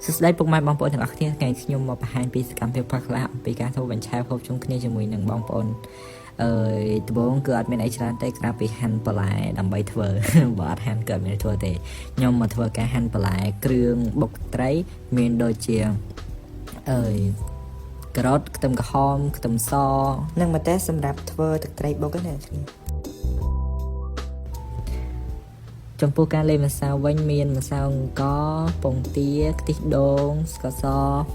សួស្តីពុកម៉ែបងប្អូនទាំងអស់គ្នាថ្ងៃខ្ញុំមកបង្ហាញពីសកម្មភាពផាខ្លះអំពីការធ្វើបញ្ឆេវហូបជុំគ្នាជាមួយនឹងបងប្អូនដំបូងគឺអត់មានអីច្រើនទេក្រៅពីហាន់បន្លែដើម្បីធ្វើបើអត់ហាន់ក៏អត់មានធ្វើទេខ្ញុំមកធ្វើការហាន់បន្លែគ្រឿងបុកត្រីមានដូចជាការ៉ុតខ្ទឹមក្រហមខ្ទឹមសនិងម្ទេសសម្រាប់ធ្វើទឹកត្រីបុកណាគ្នាចំពោះការលេងម្សៅវិញមានម្សៅអង្ករពងទាខ្ទិះដូងស្ករស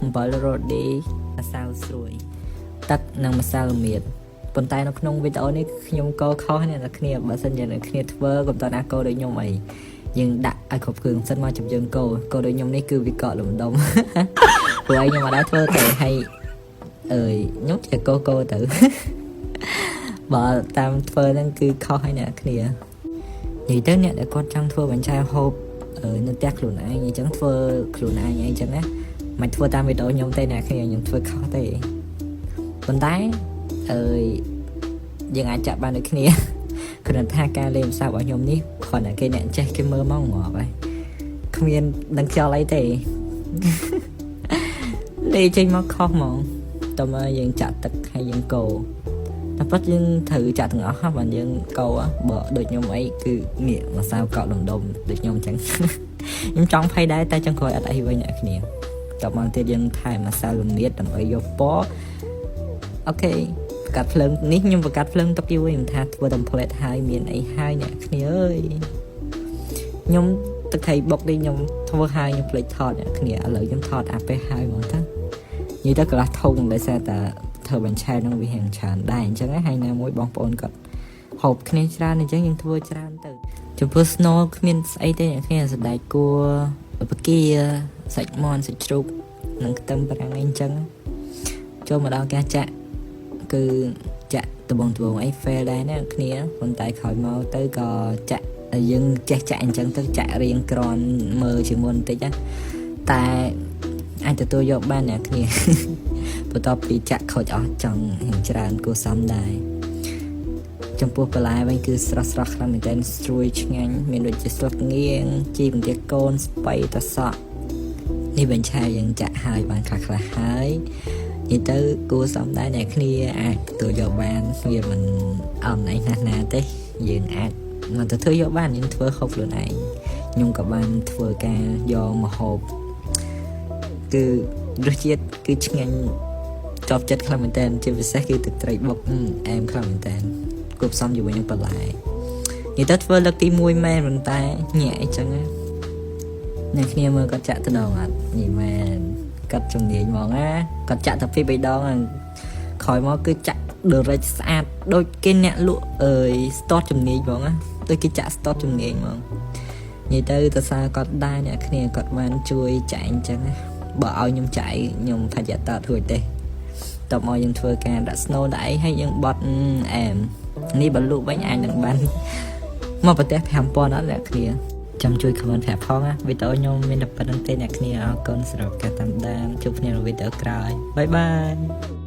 អំបិលរ៉ូឌីម្សៅស្រួយទឹកនិងម្សៅល្មៀតប៉ុន្តែនៅក្នុងវីដេអូនេះខ្ញុំកោខុសអ្នកនរគ្នាបើសិនជាអ្នកគ្នាធ្វើកុំតើណាកោដូចខ្ញុំអីយើងដាក់ឲ្យគ្រប់គ្រឿងសិនមកចាំយើងកោដូចខ្ញុំនេះគឺវាកកលំដុំព្រោះឯងខ្ញុំអត់ដែរធ្វើទៅឲ្យខ្ញុំចេះកោទៅបើតាមធ្វើហ្នឹងគឺខុសឲ្យអ្នកគ្នានិយាយទៅអ្នកដែលគាត់ចង់ធ្វើបញ្ឆេវហូបនៅផ្ទះខ្លួនឯងអញ្ចឹងធ្វើខ្លួនឯងអីចឹងណាមិនធ្វើតាមវីដេអូខ្ញុំទេអ្នកគ្នាខ្ញុំធ្វើខុសទេប៉ុន្តែយើងអាចចាក់បានដូចគ្នាគ្រាន់ថាការលេងម្សៅរបស់ខ្ញុំនេះគ្រាន់តែគេអ្នកចេះគេមើលមកងាប់ហើយគ្មានដឹងខ្យល់អីទេលេងចេញមកខុសហ្មងតើមកយើងចាក់ទឹកហើយយើងកូរតែប៉ិតយើងត្រូវចាក់ទាំងអស់ហ្នឹងបើយើងកោបើដូចខ្ញុំអីគឺនេះម្សៅកក់ដុំដូចខ្ញុំអញ្ចឹងខ្ញុំចង់ភ័យដែរតែចង់ក្រោយអត់អីវិញអ្នកគ្នាតបមកទៀតយើងថែមម្សៅលំនៀតដើម្បីយកពណ៌អូខេបង្កាត់ភ្លើងនេះខ្ញុំបង្កាត់ភ្លើងទុកយូរខ្ញុំថាធ្វើតាមផ្លែតហើយមានអីហើយអ្នកគ្នាអើយខ្ញុំទឹកត្រីបុកនេះខ្ញុំធ្វើហើយខ្ញុំភ្លេចថតអ្នកគ្នាឥឡូវខ្ញុំថតអាពេលហើយហ្មងទៅនិយាយទៅកន្លះធុងដោយសារតែធ្វើបញ្ឆេវនឹងវាហាងច្រើនដែរអញ្ចឹងហើយណាមួយបងប្អូនគាត់ហូបគ្នាច្រើនអញ្ចឹងយើងធ្វើច្រើនទៅចំពោះ snow គ្មានស្អីទេអ្នកគ្នាសណ្តែកគួរបកាសាច់មាន់សាច់ជ្រូកនិងខ្ទឹមប្រាំងអីអញ្ចឹងចូលមកដល់ការចាក់គឺចាក់ដបងអី fail ដែរណាគ្នាប៉ុន្តែក្រោយមកទៅក៏ចាក់យើងចេះចាក់អញ្ចឹងទៅចាក់រៀងក្រាន់មើលជាមុនបន្តិចណាតែអាចទទួលយកបានអ្នកគ្នាបន្ទាប់ពីចាក់ខូចអស់ចង់ច្រើនគួរសមដែរចំពោះបន្លែវិញគឺស្រស់ខ្លាំងមែនទែនស្រួយឆ្ងាញ់មានដូចជាស្លឹកងៀងជីបន្ទាកូនស្បៃតសក់នេះបញ្ឆេវយើងចាក់ហើយបានខ្លះហើយនិយាយទៅគួរសមដែរអ្នកគ្នាអាចទទួលយកបានវាមិនអន់អីណាស់ទេយើងអាចមកទៅធ្វើយកបានយើងធ្វើហូបខ្លួនឯងខ្ញុំក៏បានធ្វើការយកមកហូបគឺរសជាតិគឺឆ្ងាញ់ជាប់ចិត្តខ្លាំងមែនតើជាពិសេសគឺទឹកត្រីបុកអែមខ្លាំងមែនតើគួបផ្សំជាមួយនឹងបន្លែនិយាយទៅធ្វើលើកទី1មែនប៉ុន្តែញាក់អីចឹងណាអ្នកគ្នាមើលគាត់ចាក់ទៅដងអត់នេះមែនគាត់ជំនាញហ្មងណាគាត់ចាក់តែពី3ដងក្រោយមកគឺចាក់direct ស្អាតដូចគេអ្នកលក់ស្ទាត់ជំនាញហ្មងណាដូចគេចាក់ស្ទាត់ជំនាញហ្មងនិយាយទៅតើសារគាត់ដែរអ្នកគ្នាគាត់បានជួយចែកអញ្ចឹងណាបើឲ្យខ្ញុំចែកខ្ញុំថាជាតើរួចទេតបមកយើងធ្វើការដាក់ snow ដាក់អីហើយយើងបត់អែមនេះបើលក់វិញអាចនឹងបានមកប្រទេស 5000 អត់អ្នកគ្នាចាំជួយ comment ប្រាប់ផងណាវីដេអូខ្ញុំមានតែប៉ុណ្្នឹងទេអ្នកគ្នាអរគុណសម្រាប់ការតាមដានជួបគ្នានៅវីដេអូក្រោយបាយបាយ